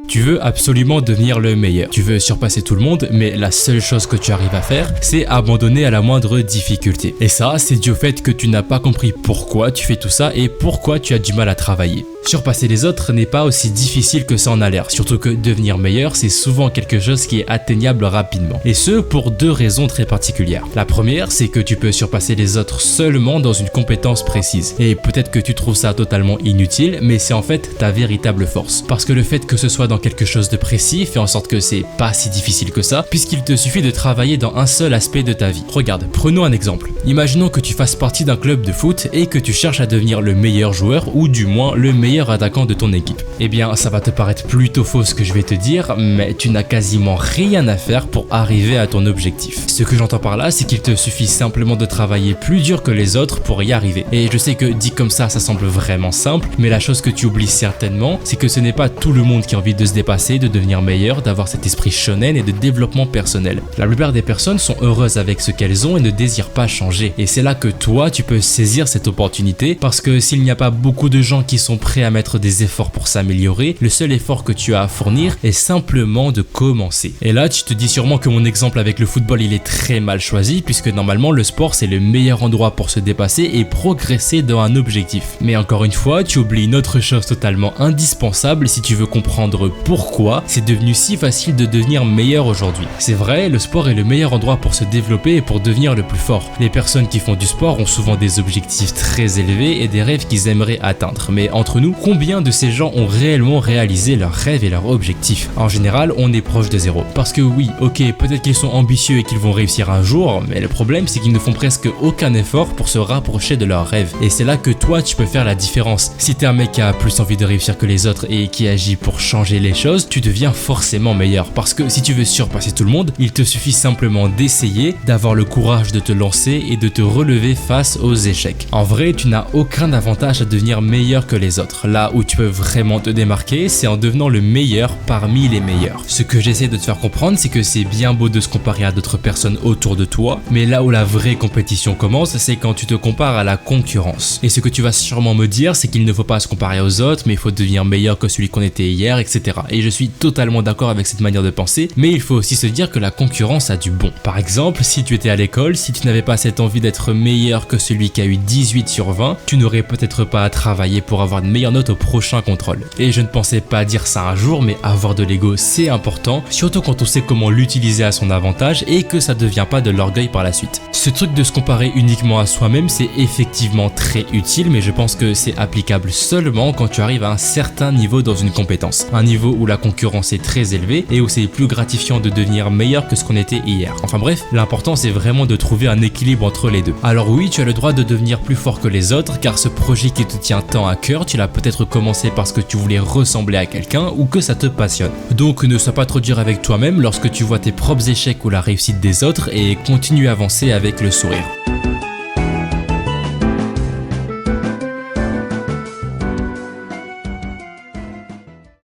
Tu veux absolument devenir le meilleur, tu veux surpasser tout le monde, mais la seule chose que tu arrives à faire, c'est abandonner à la moindre difficulté. Et ça, c'est dû au fait que tu n'as pas compris pourquoi tu fais tout ça et pourquoi tu as du mal à travailler. Surpasser les autres n'est pas aussi difficile que ça en a l'air, surtout que devenir meilleur, c'est souvent quelque chose qui est atteignable rapidement. Et ce, pour deux raisons très particulières. La première, c'est que tu peux surpasser les autres seulement dans une compétence précise. Et peut-être que tu trouves ça totalement inutile, mais c'est en fait ta véritable force. Parce que le fait que ce soit dans quelque chose de précis fait en sorte que c'est pas si difficile que ça, puisqu'il te suffit de travailler dans un seul aspect de ta vie. Regarde, prenons un exemple. Imaginons que tu fasses partie d'un club de foot et que tu cherches à devenir le meilleur joueur, ou du moins le meilleur attaquant de ton équipe. Eh bien, ça va te paraître plutôt faux ce que je vais te dire, mais tu n'as quasiment rien à faire pour arriver à ton objectif. Ce que j'entends par là, c'est qu'il te suffit simplement de travailler plus dur que les autres pour y arriver. Et je sais que dit comme ça semble vraiment simple, mais la chose que tu oublies certainement, c'est que ce n'est pas tout le monde qui a envie de se dépasser, de devenir meilleur, d'avoir cet esprit shonen et de développement personnel. La plupart des personnes sont heureuses avec ce qu'elles ont et ne désirent pas changer. Et c'est là que toi, tu peux saisir cette opportunité, parce que s'il n'y a pas beaucoup de gens qui sont prêts à mettre des efforts pour s'améliorer, le seul effort que tu as à fournir est simplement de commencer. Et là, tu te dis sûrement que mon exemple avec le football, il est très mal choisi, puisque normalement le sport c'est le meilleur endroit pour se dépasser et progresser dans un objectif. Mais encore une fois, tu oublies une autre chose totalement indispensable si tu veux comprendre pourquoi c'est devenu si facile de devenir meilleur aujourd'hui. C'est vrai, le sport est le meilleur endroit pour se développer et pour devenir le plus fort. Les personnes qui font du sport ont souvent des objectifs très élevés et des rêves qu'ils aimeraient atteindre. Mais entre nous, combien de ces gens ont réellement réalisé leurs rêves et leurs objectifs? En général, on est proche de zéro. Parce que oui, ok, peut-être qu'ils sont ambitieux et qu'ils vont réussir un jour, mais le problème c'est qu'ils ne font presque aucun effort pour se rapprocher de leurs rêves. Et c'est là que toi, tu peux faire la différence. Si t'es un mec qui a plus envie de réussir que les autres et qui agit pour changer les choses, tu deviens forcément meilleur. Parce que si tu veux surpasser tout le monde, il te suffit simplement d'essayer, d'avoir le courage de te lancer et de te relever face aux échecs. En vrai, tu n'as aucun avantage à devenir meilleur que les autres. Là où tu peux vraiment te démarquer, c'est en devenant le meilleur parmi les meilleurs. Ce que j'essaie de te faire comprendre, c'est que c'est bien beau de se comparer à d'autres personnes autour de toi, mais là où la vraie compétition commence, c'est quand tu te compares à la concurrence. Et ce que tu vas sûrement me dire, c'est qu'il ne faut pas se comparer aux autres, mais il faut devenir meilleur que celui qu'on était hier, etc. Et je suis totalement d'accord avec cette manière de penser, mais il faut aussi se dire que la concurrence a du bon. Par exemple, si tu étais à l'école, si tu n'avais pas cette envie d'être meilleur que celui qui a eu 18 sur 20, tu n'aurais peut-être pas à travailler pour avoir une meilleure note au prochain contrôle. Et je ne pensais pas dire ça un jour, mais avoir de l'ego c'est important, surtout quand on sait comment l'utiliser à son avantage et que ça devient pas de l'orgueil par la suite. Ce truc de se comparer uniquement à soi-même, c'est effectivement très utile, mais je pense que c'est applicable seulement quand tu arrives à un certain niveau dans une compétence. Un niveau où la concurrence est très élevée et où c'est plus gratifiant de devenir meilleur que ce qu'on était hier. Enfin bref, l'important c'est vraiment de trouver un équilibre entre les deux. Alors oui, tu as le droit de devenir plus fort que les autres, car ce projet qui te tient tant à cœur, tu l'as peut-être commencé parce que tu voulais ressembler à quelqu'un ou que ça te passionne. Donc ne sois pas trop dur avec toi-même lorsque tu vois tes propres échecs ou la réussite des autres et continue à avancer avec le sourire.